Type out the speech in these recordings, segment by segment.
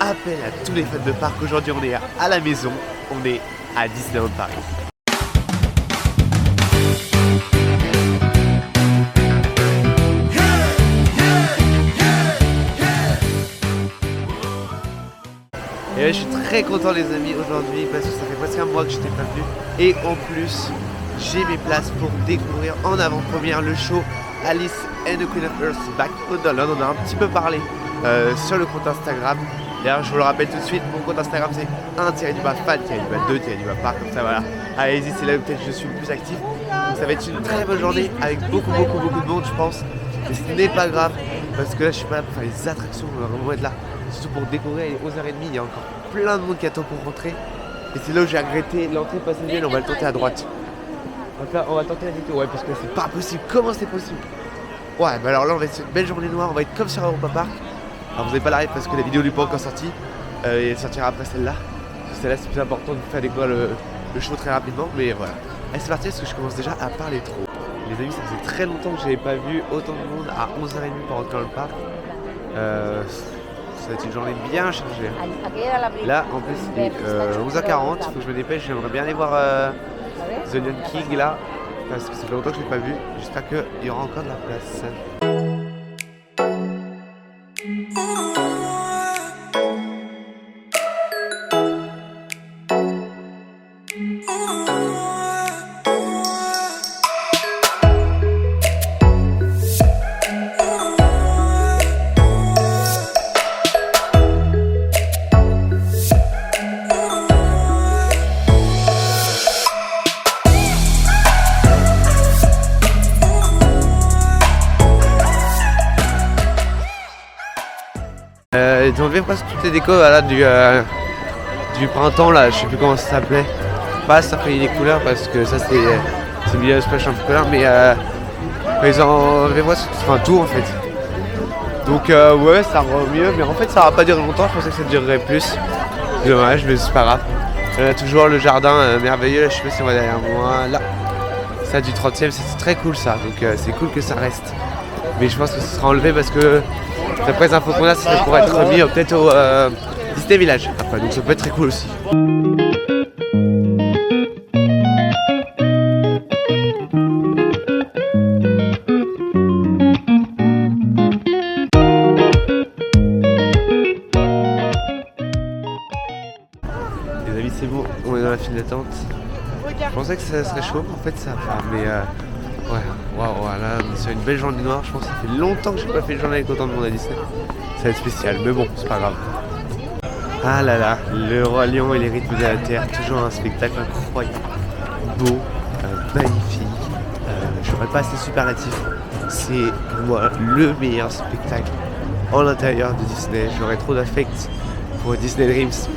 rappelle à tous les fans de parc qu'aujourd'hui on est à la maison, on est à Disneyland Paris. Et ouais, je suis très content les amis aujourd'hui parce que ça fait presque un mois que je n'étais pas venu. Et en plus, j'ai mes places pour découvrir en avant-première le show Alice and the Queen of Earth Back Wonderland. On a un petit peu parlé sur le compte Instagram. D'ailleurs, je vous le rappelle tout de suite, mon compte Instagram c'est 1-fan-2-parc, comme ça voilà. Allez-y, c'est là où peut-être je suis le plus actif. Donc ça va être une très bonne journée avec beaucoup de monde je pense. Mais ce n'est pas grave parce que là je suis pas là pour faire les attractions, on va vraiment être là. Surtout pour découvrir, il est 11h30, il y a encore plein de monde qui attend pour rentrer. Et c'est là où j'ai regretté l'entrée passager, on va le tenter à droite. On va tenter la détour, ouais, parce que là c'est pas possible. Comment c'est possible? Ouais, bah alors là on va être une belle journée noire, on va être comme sur Europa Park. Alors vous n'avez pas la rêve parce que la vidéo n'est pas encore sortie. Et elle sortira après celle-là. Celle-là c'est plus important de vous faire découvrir le show très rapidement. Mais voilà. Allez, c'est parti parce que je commence déjà à parler trop. Les amis, ça faisait très longtemps que j'avais pas vu autant de monde à 11h30 pour rentrer dans le parc. Ça va être une journée bien chargée. Là en plus il est 11h40, il faut que je me dépêche, j'aimerais bien aller voir The Lion King là. Parce que ça fait longtemps que je l'ai pas vu. J'espère qu'il y aura encore de la place. Ils ont enlevé presque toutes les décos voilà, du printemps là, je sais plus comment ça s'appelait. Pas ça fait les couleurs parce que ça c'est milieu splash un peu couleur, mais ils ont enlevé tout en fait. Donc ouais ça rend mieux, mais en fait ça va pas durer longtemps, je pensais que ça durerait plus. Dommage, mais c'est pas grave. On a toujours le jardin merveilleux, là, je sais pas si on va derrière moi, là. Ça du 30e, c'est très cool ça, donc c'est cool que ça reste. Mais je pense que ce sera enlevé parce que d'après les infos qu'on a, ça pourrait être remis peut-être au Disney Village après, donc ça peut être très cool aussi. Les amis, c'est bon, on est dans la file d'attente. Je pensais que ça serait chaud, en fait ça va, mais ouais, waouh, là on est sur une belle journée noire, je pense que ça fait longtemps que j'ai pas fait une journée avec autant de monde à Disney. Ça va être spécial, mais bon, c'est pas grave. Ah là là, le Roi Lion et les rythmes de la Terre, toujours un spectacle incroyable, beau, magnifique, je n'aurais pas assez superlatif. C'est pour moi le meilleur spectacle en l'intérieur de Disney. J'aurais trop d'affect pour Disney Dreams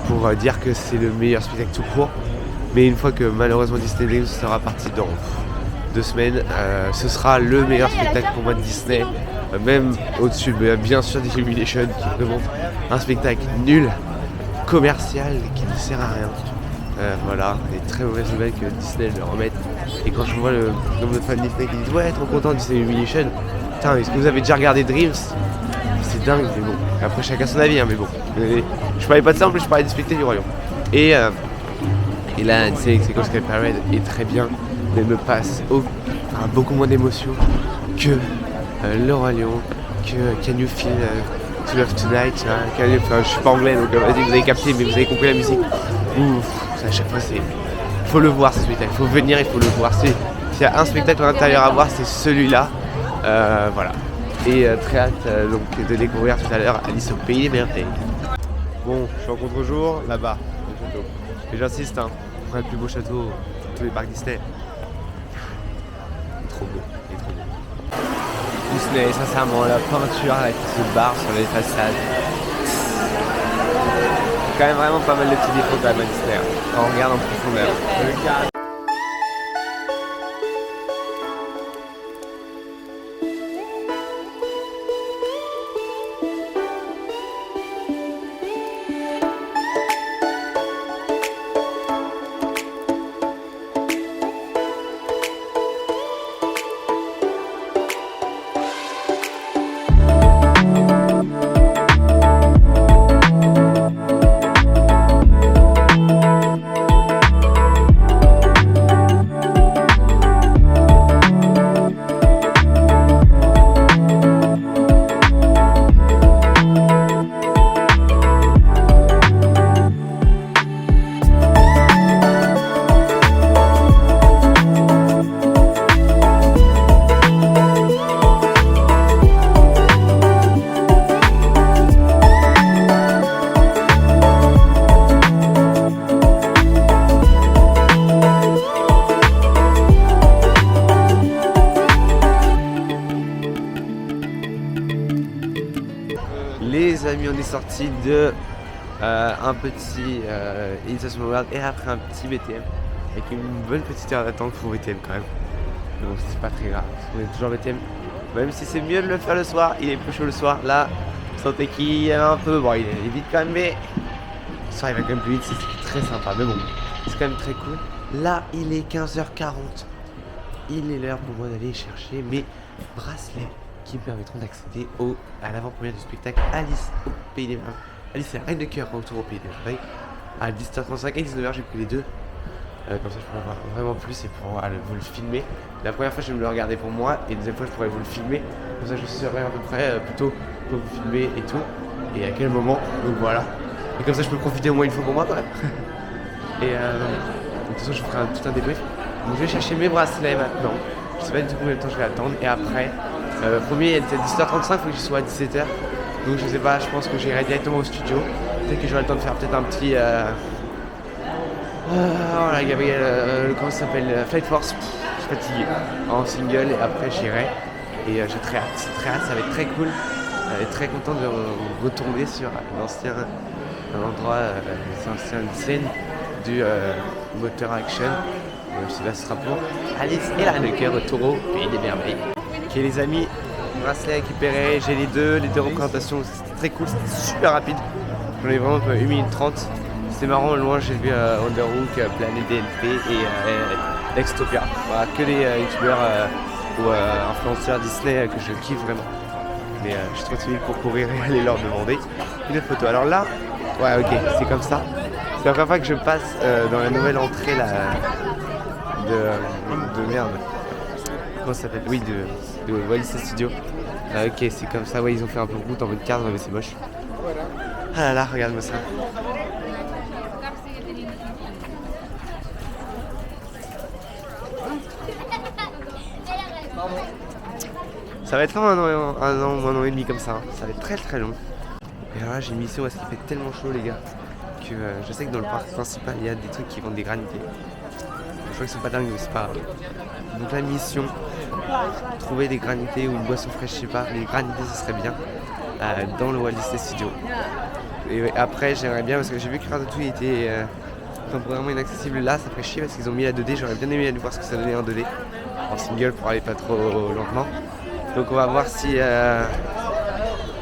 pour dire que c'est le meilleur spectacle tout court. Mais une fois que malheureusement Disney Dreams sera parti dans 2 semaines, ce sera le meilleur spectacle pour moi de Disney. Même au-dessus, bien sûr d'Illumination qui est vraiment un spectacle nul, commercial, qui ne sert à rien. Voilà, et très mauvaise nouvelle que Disney le remette. Et quand je vois le nombre de fans de Disney qui disent ouais, trop content de Disney Illumination, putain, est-ce que vous avez déjà regardé Dreams? C'est dingue, mais bon. Après, chacun son avis, hein, mais bon. Je parlais pas de ça, en plus, je parlais du spectacle du Royaume. Et là, c'est Sky Parade est très bien, mais me passe beaucoup moins d'émotions que le Roi Lion, que Can You Feel To Love Tonight, je suis pas anglais donc vas-y vous avez capté mais vous avez compris la musique. Ouf, à chaque fois c'est. Faut le voir ce spectacle, il faut venir, il faut le voir. S'il y a un spectacle à l'intérieur à voir, c'est celui-là. Voilà. Et très hâte donc de découvrir tout à l'heure Alice au Pays des Merveilles. Bon, je suis en contre-jour là-bas, le château. Et j'insiste, hein, on fera le plus beau château de tous les parcs Disney. Il est trop beau, il est trop beau. Disney, sincèrement, la peinture là, qui se barre sur les façades. Quand même vraiment pas mal de petits défauts quand même à Disney, quand on regarde en profondeur. les amis, on est sorti de un petit Initiation World et après un petit BTM avec une bonne petite heure d'attente pour BTM quand même. Donc c'est pas très grave, on est toujours BTM. Même si c'est mieux de le faire le soir, il est plus chaud le soir. Là, vous sentez qu'il est un peu, bon il est vite quand même, mais le soir il va quand même plus vite, c'est très sympa. Mais bon, c'est quand même très cool. Là, il est 15h40. Il est l'heure pour moi d'aller chercher mes bracelets qui me permettront d'accéder à l'avant-première du spectacle Alice au Pays des Merveilles. Alice et la Reine de Cœur retour au Pays des Merveilles à 17h35 et 19h. J'ai pris les deux. Comme ça je pourrais voir vraiment plus et pouvoir vous le filmer. La première fois je vais me le regarder pour moi et la deuxième fois je pourrais vous le filmer. Comme ça je saurai à peu près plutôt pour vous filmer et tout. Et à quel moment. Donc voilà. Et comme ça je peux profiter au moins une fois pour moi quand même. Et de toute façon je vous ferai tout un débrief. Donc je vais chercher mes bracelets maintenant. Je sais pas du tout combien de temps je vais attendre. Et après, premier il était à 17h35, il faut que je sois à 17h. Donc je sais pas, je pense que j'irai directement au studio. Peut-être que j'aurai le temps de faire peut-être un petit... voilà Gabriel, comment ça s'appelle, Flight Force, je suis fatigué, en single et après j'irai. Et j'ai très hâte, ça va être très cool. Très content de retourner sur l'ancien endroit, l'ancienne scène du moteur action. Je sais pas si ce sera pour Alice et la Reine de Cœur, retour au Pays des Merveilles. Ok les amis, bracelet récupéré, j'ai les deux représentations, c'était très cool, c'était super rapide. J'en ai vraiment 1 minute 30. C'était marrant, au loin j'ai vu Underhook, Planet DLP et Extopia. Voilà, que des youtubeurs ou influenceurs Disney que je kiffe vraiment. Mais je suis trop timide pour courir et aller leur demander une photo. Alors là, ouais ok, c'est comme ça. C'est la première fois que je passe dans la nouvelle entrée là, de merde. Comment ça s'appelle? Oui, de Walt Disney Studio. Ok, c'est comme ça, ouais, ils ont fait un peu de route en mode carte, mais c'est moche. Ah là là, regarde-moi ça. Ça va être long un an et demi comme ça, hein. Ça va être très très long. Et alors là j'ai une mission parce qu'il fait tellement chaud les gars que je sais que dans le parc principal il y a des trucs qui vendent des granités. Je crois qu'ils sont pas dingues mais c'est pas grave. Donc la mission, trouver des granités ou une boisson fraîche, je sais pas, mais les granités ce serait bien dans le Walt Disney Studio. Et après j'aimerais bien parce que j'ai vu que Ratatouille était temporairement inaccessible là, ça ferait chier parce qu'ils ont mis la 2D, j'aurais bien aimé aller voir ce que ça donnait en 2D, en single pour aller pas trop lentement. Donc on va voir si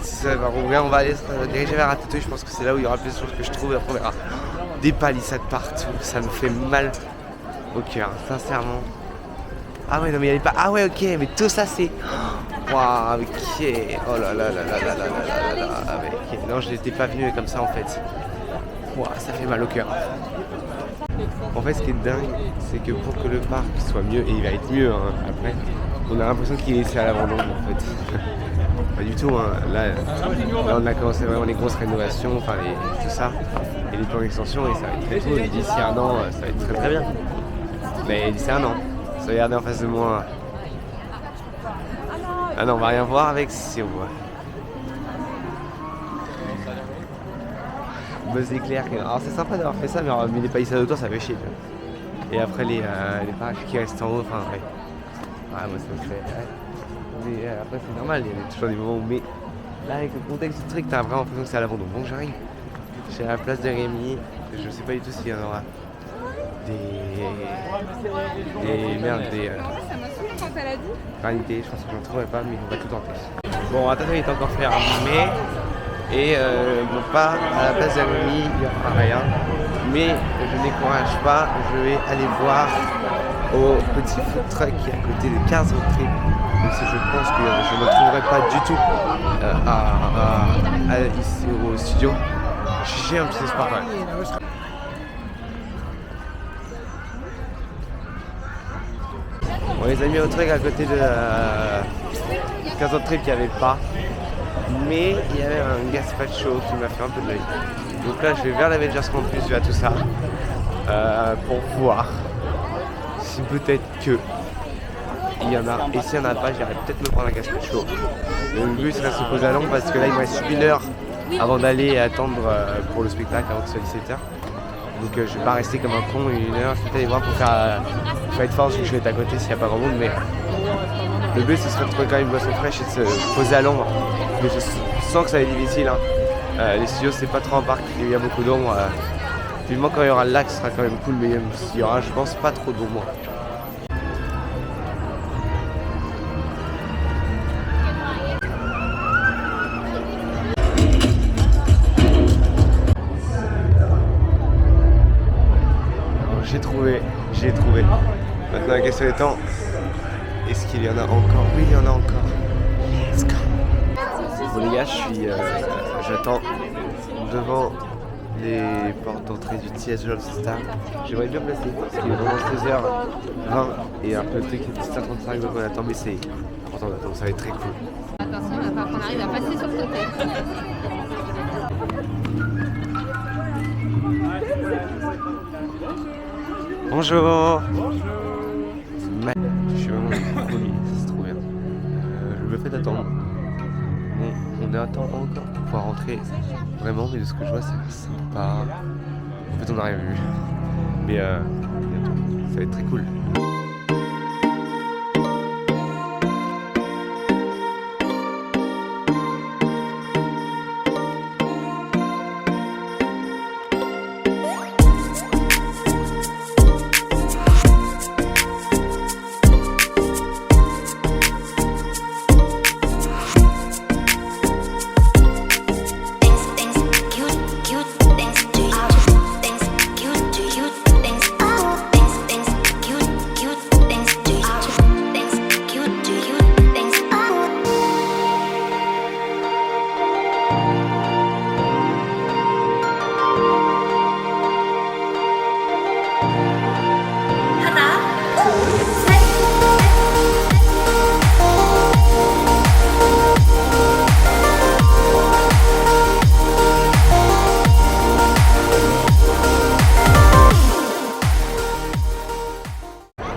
ça va rouvrir, on va aller se diriger vers Ratatouille, je pense que c'est là où il y aura plus de choses que je trouve et après on verra. Des palissades partout, ça me fait mal au cœur, sincèrement. Ah ouais non mais il y avait pas. Ah ouais ok mais tout ça c'est. Waouh ok. Oh là là là là là là là là là. Okay. Non je n'étais pas venu comme ça en fait. Waouh ça fait mal au cœur. En fait ce qui est dingue c'est que pour que le parc soit mieux, et il va être mieux hein, après, on a l'impression qu'il est laissé à l'abandon en fait. Pas du tout hein. Là on a commencé vraiment les grosses rénovations, enfin tout ça. Et les plans d'extension et ça va être très cool. Et d'ici un an ça va être très très bien. Mais d'ici un an. Regardez en face de moi. Ah non, on va rien voir avec si on voit. Buzz éclair. Alors c'est sympa d'avoir fait ça, mais les palissades autour ça fait chier. Et après les parcs qui restent en haut, enfin ouais. Ouais, moi ça me fait. Ouais. Mais après c'est normal, il y a toujours des moments où. Mais là avec le contexte du truc, t'as vraiment l'impression que c'est à l'abandon. Bon j'arrive. Je suis à la place de Rémi. Je sais pas du tout s'il y en aura. Des granités, je pense que j'en trouverai pas mais on va tout tenter. Bon Ratatouille est encore fermé et bon, pas à la place d'Amélie, il n'y aura rien, mais je ne décourage pas, je vais aller voir au petit food truck qui est à côté de 15 autres trip, même si je pense que je ne me trouverai pas du tout ici au studio. J'ai un petit espoir quand même. Bon les amis au truc à côté de 15 autres trips qu'il n'y avait pas. Mais il y avait un gazpacho qui m'a fait un peu de l'œil. Donc là je vais vers l'Avengers Campus, vers tout ça. Pour voir si peut-être que il y en a. Et s'il n'y en a pas, j'irai peut-être me prendre un gazpacho. Le but serait de se poser à Londres parce que là il me reste 1 heure avant d'aller attendre pour le spectacle avant que ce soit 17h. Donc je vais pas rester comme un con 1 heure, je vais peut-être aller voir pour faire Flight Force vu que je vais être à côté s'il n'y a pas grand monde, mais le but ce serait de trouver quand même une boisson fraîche et de se poser à l'ombre. Mais je sens que ça va être difficile hein. Les studios, c'est pas trop un parc où il y a beaucoup d'ombre. Vivement quand il y aura le lac, ce sera quand même cool, mais il y aura, je pense, pas trop d'ombre. J'ai trouvé. Maintenant la question étant, est-ce qu'il y en a encore? Oui, il y en a encore. Let's go. Bon les gars, j'attends devant les portes d'entrée du Theatre of Star. J'aimerais bien placer parce qu'il est vraiment 16h20 et un peu le truc est 17h35 donc on attend, mais c'est important d'attendre, ça va être très cool. Attention, il va falloir qu'on arrive à passer sur le côté. Bonjour. Je suis vraiment promis, ça se trouve bien. Je me fais d'attendre. Bon, on attend encore pour pouvoir rentrer. Vraiment, mais de ce que je vois, c'est sympa. En fait, on n'a rien vu. Mais ça va être très cool.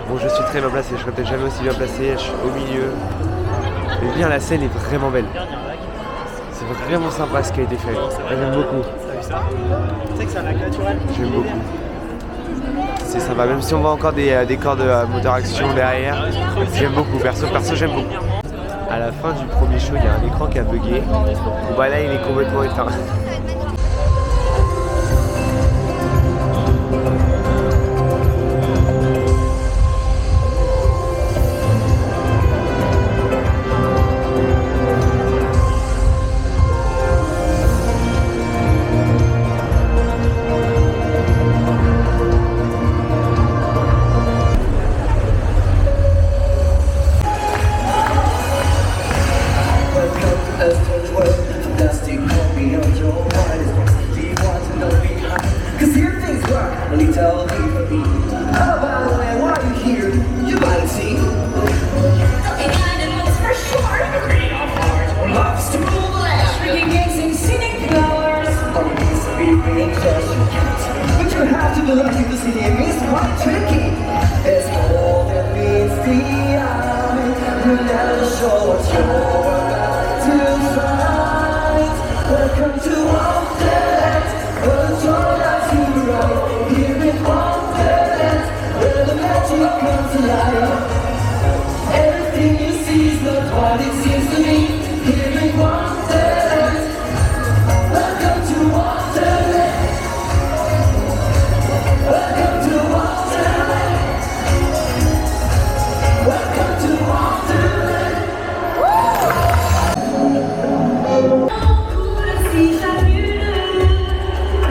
Bon, je suis très bien placé, je serais peut-être jamais aussi bien placé, je suis au milieu. Mais bien, la scène est vraiment belle. C'est vraiment sympa ce qui a été fait. J'aime beaucoup. J'aime beaucoup. C'est sympa, même si on voit encore des corps de moteur action derrière. J'aime beaucoup, perso j'aime beaucoup. À la fin du premier show, il y a un écran qui a bugué. Bon bah là, il est complètement éteint.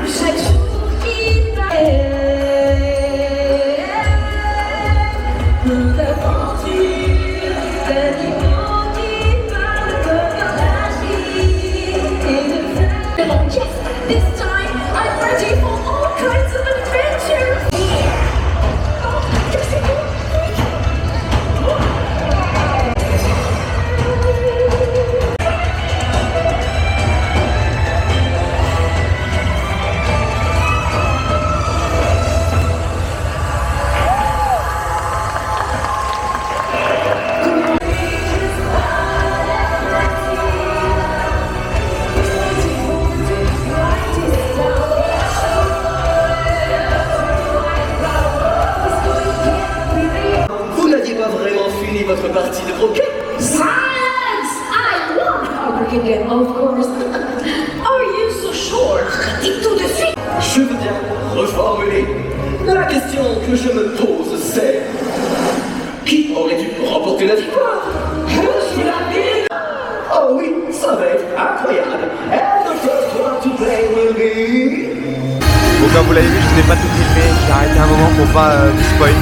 Chaque jour qui passe je veux bien reformuler. La question que je me pose, c'est qui aurait dû remporter la victoire? Je suis la ville. Oh oui, ça va être incroyable. And the first one to play will be... Bon, comme vous l'avez vu, je ne l'ai pas tout filmé, j'ai arrêté un moment pour pas vous spoil. Et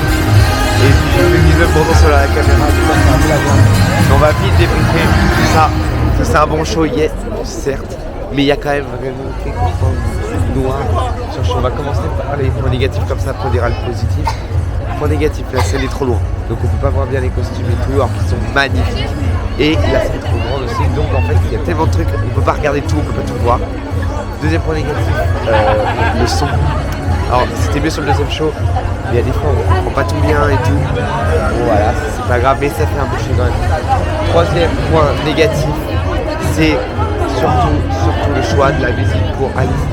puis j'ai fait 19% sur la caméra, du coup c'est un peu la merde. Mais on va vite débriefer tout ça. Ça c'est un bon show, yes, certes. Mais il y a quand même vraiment quelque chose de noir sur le show. On va commencer par les points négatifs comme ça pour dire le positif. Point négatif, la scène est trop loin. Donc on peut pas voir bien les costumes et tout, alors qu'ils sont magnifiques. Et la scène est trop grande aussi, donc en fait il y a tellement de trucs, on peut pas regarder tout, on peut pas tout voir. Deuxième point négatif, le son. Alors c'était mieux sur le deuxième show, mais il y a des fois on comprend pas tout bien et tout. Bon voilà, c'est pas grave, mais ça fait un peu chier quand même. Troisième point négatif, c'est surtout le choix de la musique pour Alice.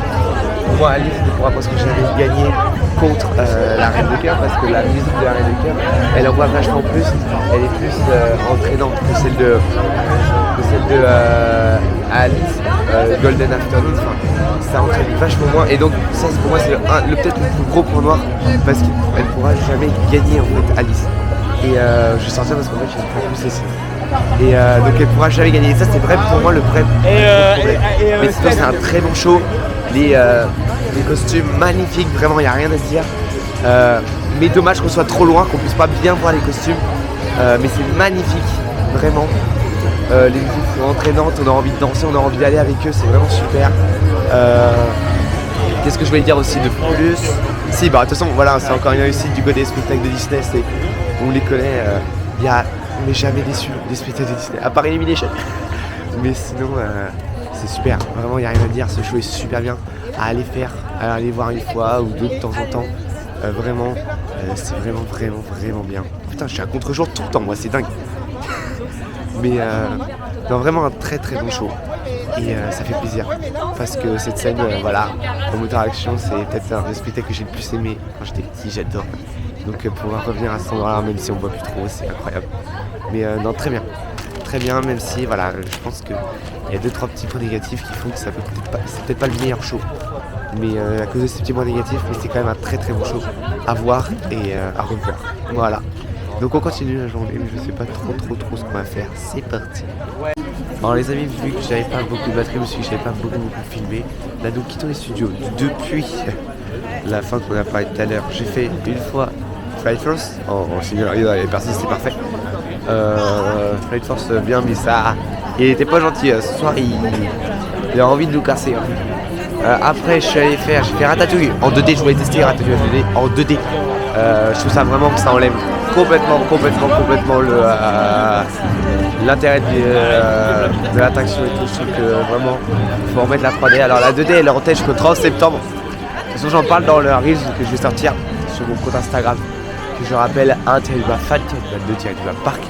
Pour moi Alice ne pourra pas ce que j'avais gagné contre la Reine de Cœur, parce que la musique de la Reine de Cœur, elle envoie vachement plus, elle est plus entraînante que celle de Alice, Golden Afternoon, enfin, ça entraîne vachement moins, et donc ça pour moi c'est peut-être le plus gros point noir, parce qu'elle ne pourra jamais gagner en fait Alice. Et je vais sortir parce qu'en fait j'ai beaucoup cessé. Et donc elle ne pourra jamais gagner, et ça c'est vrai pour moi le vrai problème. Mais sinon c'est un très bon show, les costumes magnifiques, vraiment il n'y a rien à dire. Mais dommage qu'on soit trop loin, qu'on puisse pas bien voir les costumes. Mais c'est magnifique, vraiment. Les musiques sont entraînantes, on a envie de danser, on a envie d'aller avec eux, c'est vraiment super. Qu'est-ce que je voulais dire aussi de plus? Si, bah de toute façon, voilà, c'est encore une réussite du côté des spectacles de Disney, on les connaît, on n'est jamais déçu des spectacles de Disney, à part Elimination. Mais sinon, c'est super, vraiment il n'y a rien à dire, ce show est super bien à aller faire, à aller voir une fois ou deux de temps en temps. Vraiment, c'est vraiment bien. Putain, je suis à contre-jour tout le temps, moi, c'est dingue. Mais non, vraiment un très bon show. Et ça fait plaisir. Parce que cette scène, voilà, en moteur action, c'est peut-être un des spectacles que j'ai le plus aimé quand j'étais petit, j'adore. Donc pouvoir revenir à cet endroit-là, même si on voit plus trop, c'est incroyable. Mais non, très bien. Très bien, même si, voilà, je pense qu'il y a 2-3 petits points négatifs qui font que ça peut c'est peut-être pas le meilleur show. Mais à cause de ces petits points négatifs, mais c'est quand même un très bon show à voir et à revoir. Voilà. Donc on continue la journée, mais je sais pas trop ce qu'on va faire. C'est parti. Alors les amis, vu que j'avais pas beaucoup de batterie, je me suis dit que j'avais pas beaucoup filmé. Là nous quittons les studios depuis la fin qu'on a parlé tout à l'heure. J'ai fait une fois Flight Force. Oh c'est nul, il y avait personne, c'était parfait. Flight Force bien, mais ça, il était pas gentil. Ce soir il a envie de nous casser. Après j'ai fait Ratatouille en 2D, je voulais tester Ratatouille en 2D. Je trouve ça vraiment que ça enlève complètement l'intérêt de l'attraction et tout. Je trouve que vraiment il faut remettre la 3D. Alors la 2D elle est en tête jusqu'au 30 septembre. De toute façon j'en parle dans le Reels que je vais sortir sur mon compte Instagram, que je rappelle Intelba Fan, de Intelba Park.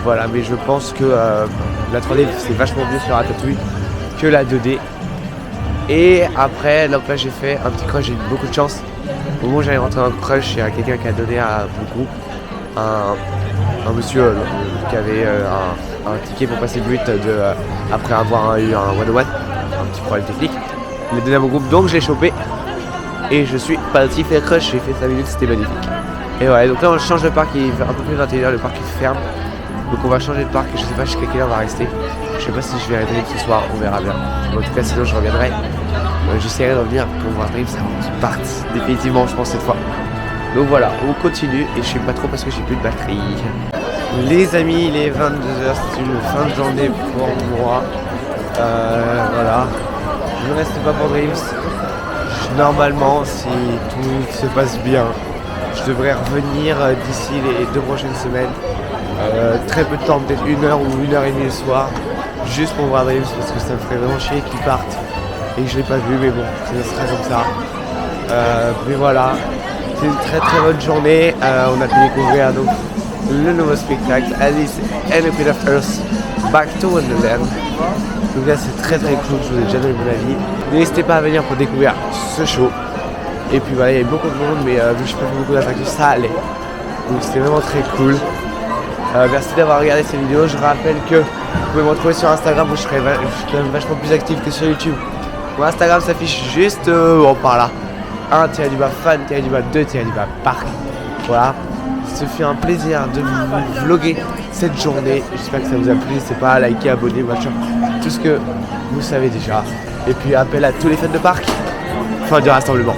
Voilà, mais je pense que la 3D c'est vachement mieux sur Ratatouille que la 2D. Et après, donc là j'ai fait un petit crush, j'ai eu beaucoup de chance. Au moment où j'allais rentrer en crush, il y a quelqu'un qui a donné à mon groupe un monsieur qui avait un ticket pour passer le but après avoir eu un one-on-one, un petit problème technique. Il l'a donné à mon groupe, donc j'ai chopé et je suis parti faire crush. J'ai fait 5 minutes, c'était magnifique. Et voilà, donc là on change de parc, il est un peu plus 21h, le parc est ferme. Donc on va changer de parc, je sais pas jusqu'à quelle heure on va rester. Je sais pas si je vais arrêter ce soir, on verra bien. En tout cas sinon je reviendrai. J'essaierai de revenir pour voir Dreams avant qu'il parte définitivement je pense cette fois. Donc voilà, on continue et je sais pas trop parce que j'ai plus de batterie. Les amis, il est 22h, c'est une fin de journée pour moi. Voilà. Je ne reste pas pour Dreams. Normalement, si tout se passe bien, je devrais revenir d'ici les 2 prochaines semaines. Très peu de temps, peut-être 1 heure ou 1 heure et demie le soir, juste pour voir Dreams parce que ça me ferait vraiment chier qu'ils partent et que je l'ai pas vu, mais bon, ça sera comme ça. Mais voilà, c'est une très bonne journée. On a pu découvrir donc le nouveau spectacle Alice and the Queen of Earth Back to Wonderland. Donc là c'est très cool, je vous ai déjà donné mon avis. N'hésitez pas à venir pour découvrir ce show. Et puis voilà, il y avait beaucoup de monde, mais vu que je n'ai pas fait beaucoup d'attractions, ça allait. Donc c'était vraiment très cool. Merci d'avoir regardé cette vidéo. Je rappelle que vous pouvez me retrouver sur Instagram où je suis quand même vachement plus actif que sur YouTube. Mon Instagram s'affiche juste par là. 1-fan, 2 parc. Voilà. Ce fut un plaisir de vous vlogger cette journée. J'espère que ça vous a plu. N'hésitez pas à liker, abonner, machin. Tout ce que vous savez déjà. Et puis appel à tous les fans de parc. Fin du rassemblement.